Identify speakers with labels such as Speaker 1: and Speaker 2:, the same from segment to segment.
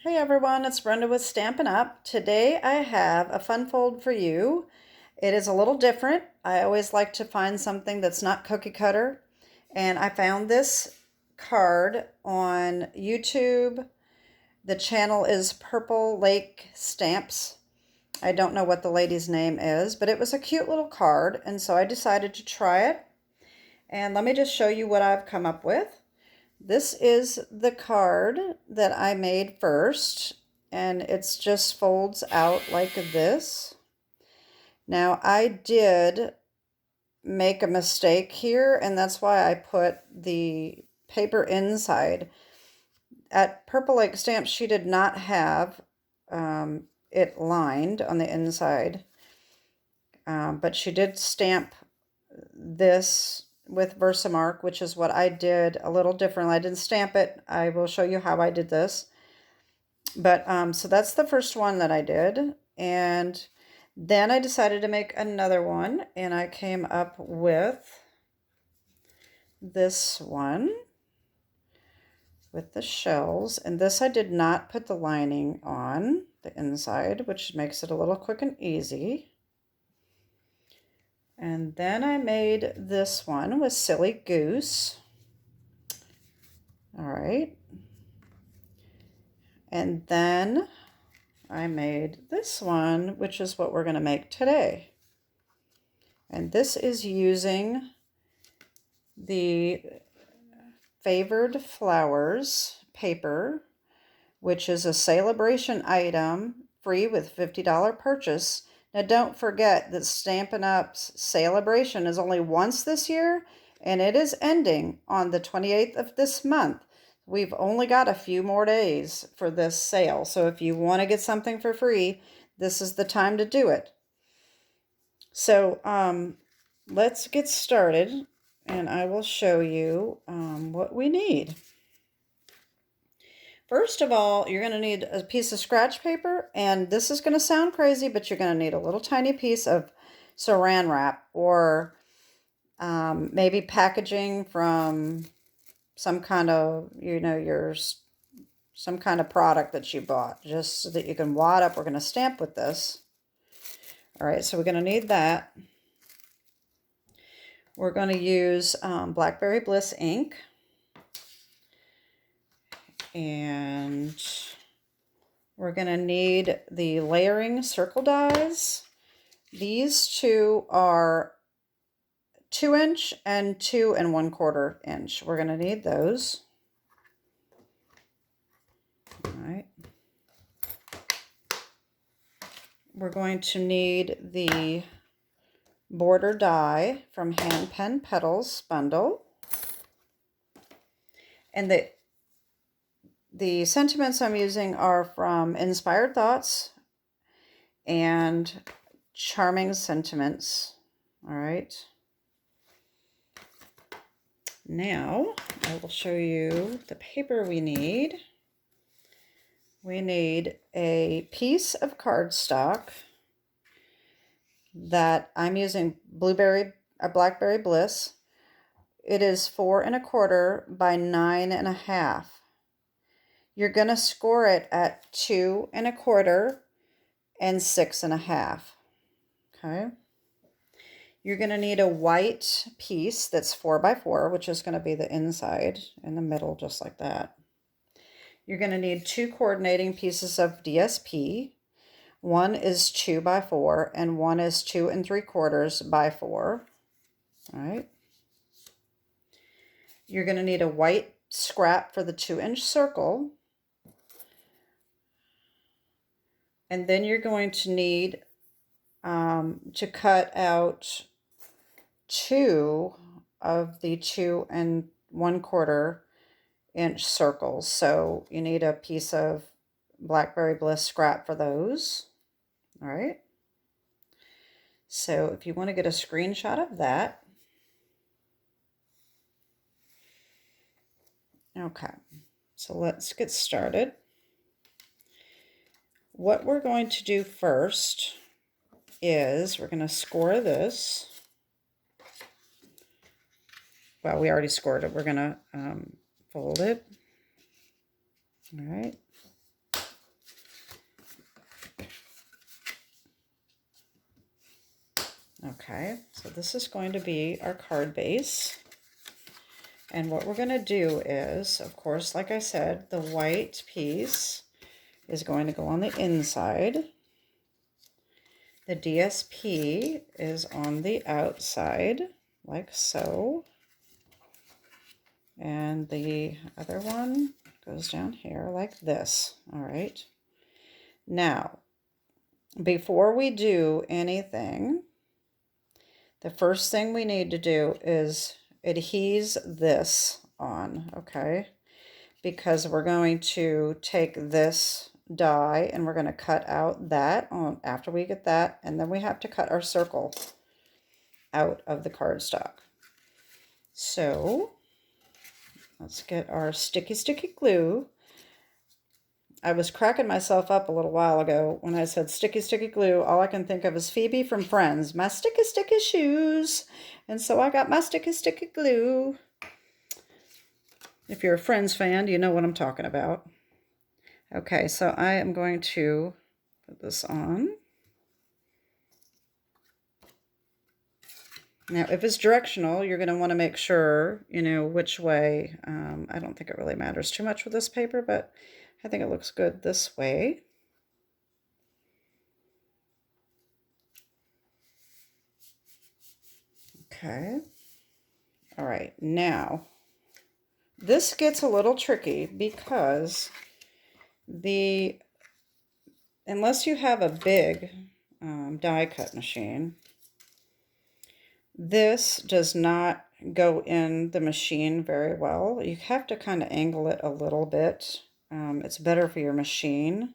Speaker 1: Hey everyone, it's Brenda with Stampin' Up. Today I have a fun fold for you. It is a little different. I always like to find something that's not cookie cutter. And I found this card on YouTube. The channel is Purple Lake Stamps. I don't know what the lady's name is, but it was a cute little card, and so I decided to try it. And let me just show you what I've come up with. This is the card that I made first, and it's just folds out like this. Now I did make a mistake here, and that's why I put the paper inside. At Purple Lake Stamps, she did not have it lined on the inside, but she did stamp this with Versamark, which is what I did a little differently. I didn't stamp it. I will show you how I did this. But so that's the first one that I did. And then I decided to make another one, and I came up with this one with the shells. And this I did not put the lining on the inside, which makes it a little quick and easy. And then I made this one with Silly Goose. All right. And then I made this one, which is what we're going to make today. And this is using the Favored Flowers paper, which is a celebration item free with $50 purchase. Now don't forget that Stampin' Up's celebration is only once this year, and it is ending on the 28th of this month. We've only got a few more days for this sale, so if you want to get something for free, this is the time to do it. So let's get started, and I will show you what we need. First of all, you're going to need a piece of scratch paper, and this is going to sound crazy, but you're going to need a little tiny piece of saran wrap, or maybe packaging from some kind of, some kind of product that you bought, just so that you can wad up. We're going to stamp with this. All right, so we're going to need that. We're going to use Blackberry Bliss ink. And we're going to need the layering circle dies. These two are 2" and 2 1/4 inch. We're going to need those. All right. We're going to need the border die from Hand Pen Petals bundle. And the sentiments I'm using are from Inspired Thoughts and Charming Sentiments. All right. Now, I will show you the paper we need. We need a piece of cardstock that I'm using Blackberry Bliss. It is 4 1/4 by 9 1/2. You're going to score it at 2 1/4 and 6 1/2. Okay. You're going to need a white piece that's 4 by 4, which is going to be the inside in the middle, just like that. You're going to need 2 coordinating pieces of DSP. One is 2 by 4, and one is 2 3/4 by 4. All right. You're going to need a white scrap for the 2" circle. And then you're going to need to cut out 2 of the 2 1/4 inch circles. So you need a piece of Blackberry Bliss scrap for those. All right. So if you want to get a screenshot of that. Okay. So let's get started. What we're going to do first is we're going to score this. Well, we already scored it. We're going to fold it. All right. Okay, so this is going to be our card base. And what we're going to do is, of course, like I said, the white piece is going to go on the inside. The DSP is on the outside, like so. And the other one goes down here like this. All right. Now, before we do anything, the first thing we need to do is adhese this on, okay? Because we're going to take this die and we're going to cut out that on after we get that, and then we have to cut our circle out of the cardstock. So let's get our sticky glue. I was cracking myself up a little while ago when I said sticky glue. All I can think of is Phoebe from Friends. My sticky shoes. And so I got my sticky glue. If you're a Friends fan, you know what I'm talking about. Okay, so I am going to put this on. Now, if it's directional, you're going to want to make sure, you know, which way. I don't think it really matters too much with this paper, but I think it looks good this way. Okay. All right, now this gets a little tricky because unless you have a big die cut machine, this does not go in the machine very well. You have to kind of angle it a little bit. It's better for your machine.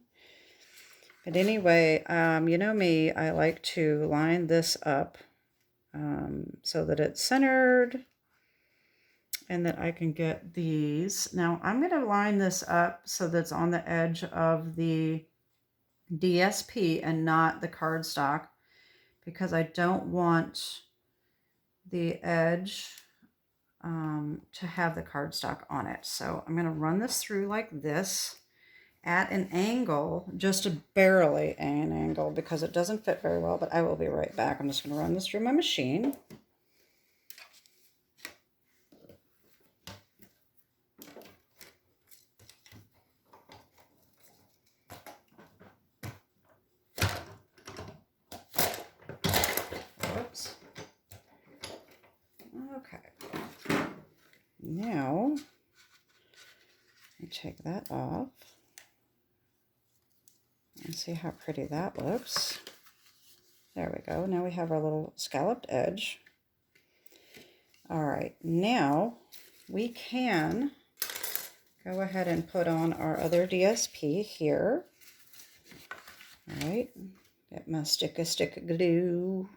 Speaker 1: But anyway, you know me, I like to line this up so that it's centered and that I can get these. Now I'm going to line this up so that's on the edge of the DSP and not the cardstock, because I don't want the edge to have the cardstock on it. So I'm going to run this through like this at an angle, just barely an angle, because it doesn't fit very well, but I will be right back. I'm just going to run this through my machine. Whoops. Okay. Now, let me take that off and see how pretty that looks. There we go. Now we have our little scalloped edge. All right, now we can go ahead and put on our other DSP here. All right, get my stick glue.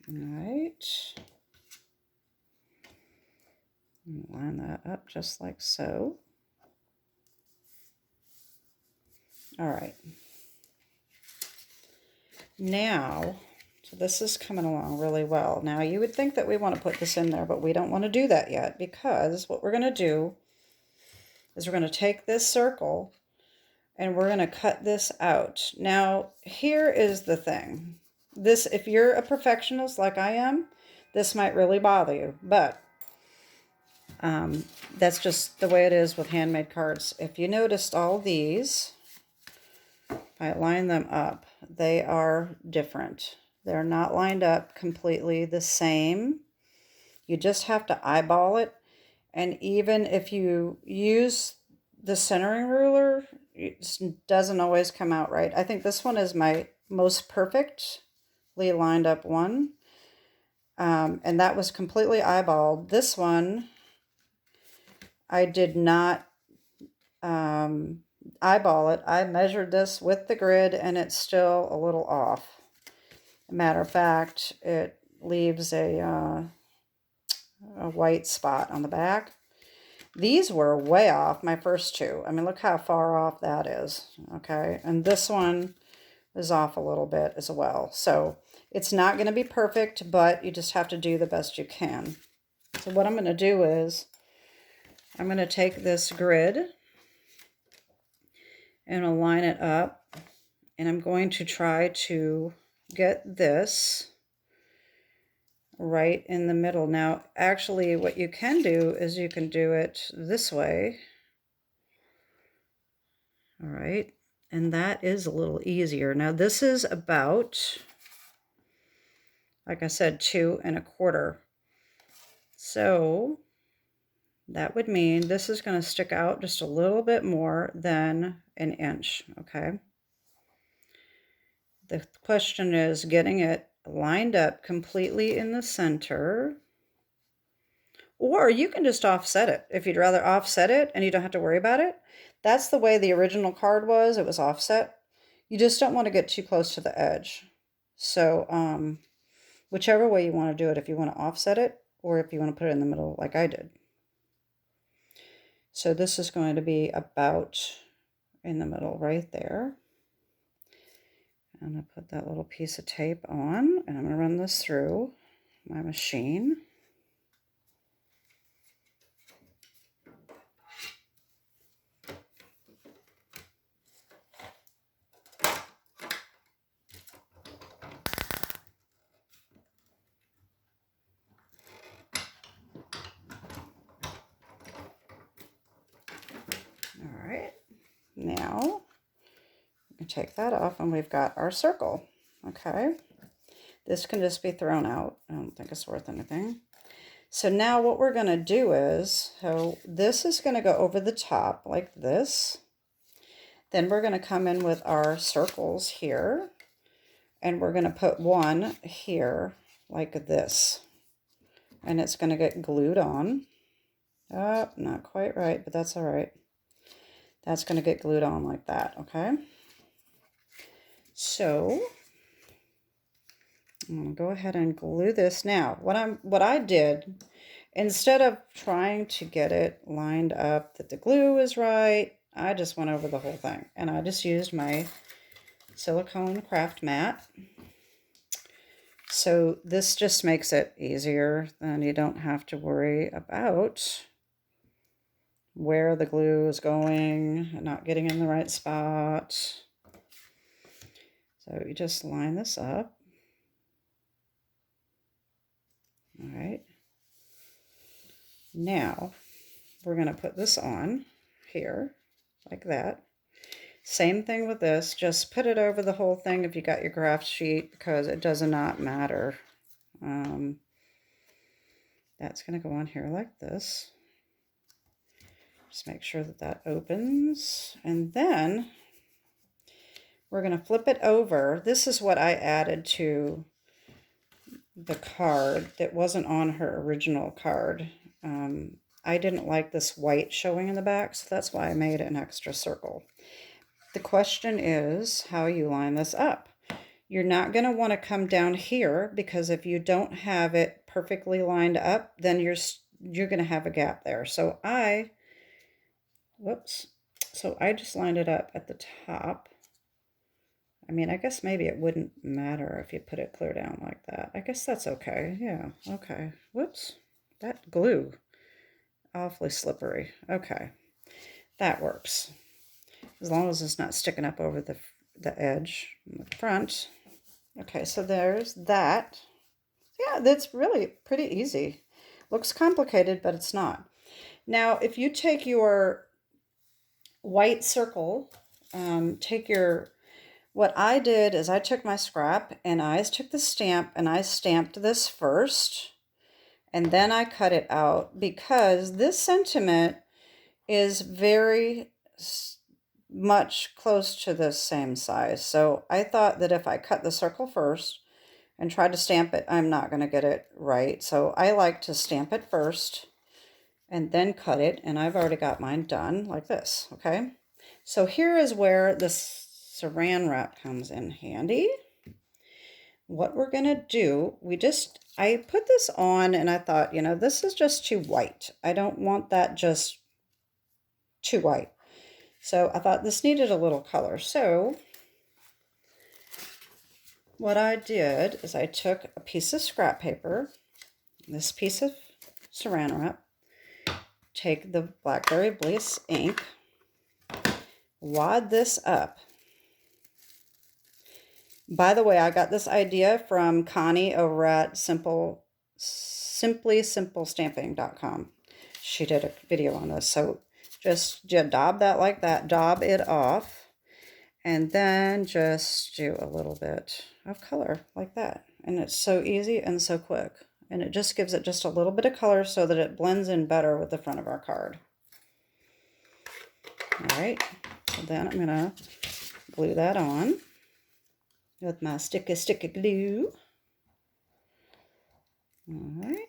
Speaker 1: All right, line that up just like so. All right, now, so this is coming along really well. Now you would think that we want to put this in there, but we don't want to do that yet, because what we're going to do is we're going to take this circle and we're going to cut this out. Now, here is the thing. This, if you're a perfectionist like I am, this might really bother you, but that's just the way it is with handmade cards. If you noticed all these, if I line them up, they are different. They're not lined up completely the same. You just have to eyeball it. And even if you use the centering ruler, it doesn't always come out right. I think this one is my most perfectly lined up one. And that was completely eyeballed. This one, I did not eyeball it. I measured this with the grid and it's still a little off. Matter of fact, it leaves a white spot on the back. These were way off, my first two. I mean, look how far off that is, okay? And this one is off a little bit as well. So it's not going to be perfect, but you just have to do the best you can. So what I'm going to do is I'm going to take this grid and I'll line it up and I'm going to try to get this right in the middle. Now, actually, what you can do is you can do it this way. All right, and that is a little easier. Now, this is about, like I said, 2 1/4. So that would mean this is going to stick out just a little bit more than 1 inch, okay? The question is getting it lined up completely in the center, or you can just offset it. If you'd rather offset it and you don't have to worry about it, that's the way the original card was. It was offset. You just don't want to get too close to the edge. So whichever way you want to do it, if you want to offset it or if you want to put it in the middle like I did. So this is going to be about in the middle right there. I'm going to put that little piece of tape on, and I'm going to run this through my machine. All right, now we can take that off, and we've got our circle. Okay, this can just be thrown out. I don't think it's worth anything. So now what we're going to do is, so this is going to go over the top like this. Then we're going to come in with our circles here, and we're going to put one here like this. And it's going to get glued on. Oh, not quite right, but that's all right. That's going to get glued on like that, okay? So I'm going to go ahead and glue this now. What I did, instead of trying to get it lined up that the glue is right, I just went over the whole thing. And I just used my silicone craft mat. So this just makes it easier. Then you don't have to worry about where the glue is going and not getting in the right spot. So you just line this up. All right. Now we're going to put this on here like that. Same thing with this. Just put it over the whole thing if you got your craft sheet, because it does not matter. That's going to go on here like this. Just make sure that that opens, and then we're going to flip it over. This is what I added to the card that wasn't on her original card. I didn't like this white showing in the back, so that's why I made an extra circle. The question is how you line this up. You're not going to want to come down here, because if you don't have it perfectly lined up, then you're going to have a gap there. So I just lined it up at the top. I mean, I guess maybe it wouldn't matter if you put it clear down like that. I guess that's okay. Yeah, okay. Whoops, that glue, awfully slippery. Okay, that works. As long as it's not sticking up over the edge in the front. Okay, so there's that. Yeah, that's really pretty easy. Looks complicated, but it's not. Now, if you take your white circle, what I did is I took my scrap and I took the stamp and I stamped this first, and then I cut it out, because this sentiment is very much close to the same size. So I thought that if I cut the circle first and tried to stamp it, I'm not going to get it right. So I like to stamp it first and then cut it, and I've already got mine done like this, okay? So here is where the saran wrap comes in handy. What we're going to do, I put this on and I thought, this is just too white. I don't want that just too white. So I thought this needed a little color. So what I did is I took a piece of scrap paper, this piece of saran wrap, take the Blackberry Bliss ink, wad this up By the way, I got this idea from Connie over at simplysimplestamping.com. She did a video on this. So just daub that like that, daub it off, and then just do a little bit of color like that. And it's so easy and so quick. And it just gives it just a little bit of color so that it blends in better with the front of our card. All right, so then I'm gonna glue that on with my sticky glue. All right.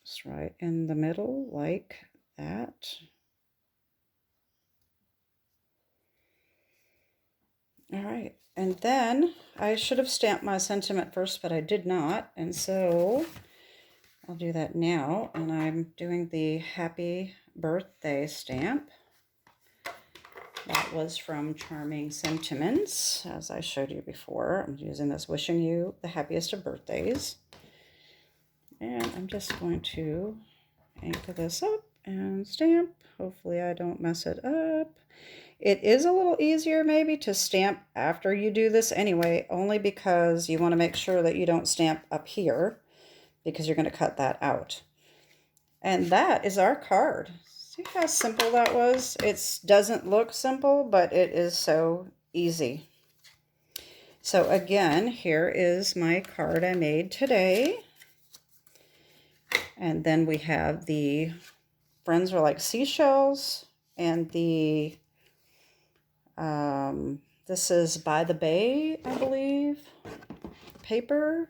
Speaker 1: Just right in the middle like that. All right, and then I should have stamped my sentiment first, but I did not, and so I'll do that now. And I'm doing the happy birthday stamp. That was from Charming Sentiments, as I showed you before. I'm using this, wishing you the happiest of birthdays. And I'm just going to ink this up and stamp. Hopefully I don't mess it up. It is a little easier maybe to stamp after you do this anyway, only because you want to make sure that you don't stamp up here because you're going to cut that out. And that is our card. See how simple that was? It doesn't look simple, but it is so easy. So again, here is my card I made today. And then we have the friends are like seashells, and the this is By the Bay, I believe, paper.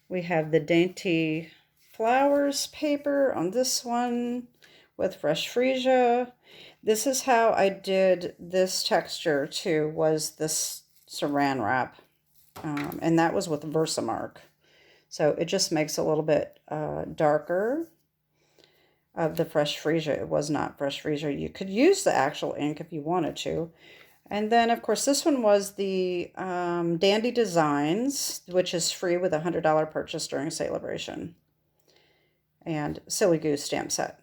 Speaker 1: We have the Dainty Flowers paper on this one with fresh freesia. This is how I did this texture too, was this saran wrap, and that was with Versamark. So it just makes a little bit darker of the fresh freesia. It was not fresh freesia. You could use the actual ink if you wanted to. And then, of course, this one was the Dandy Designs, which is free with a $100 purchase during celebration. And Silly Goose stamp set.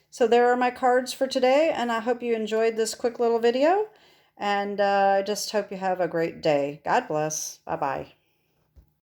Speaker 1: So there are my cards for today, and I hope you enjoyed this quick little video. And I just hope you have a great day. God bless. Bye-bye.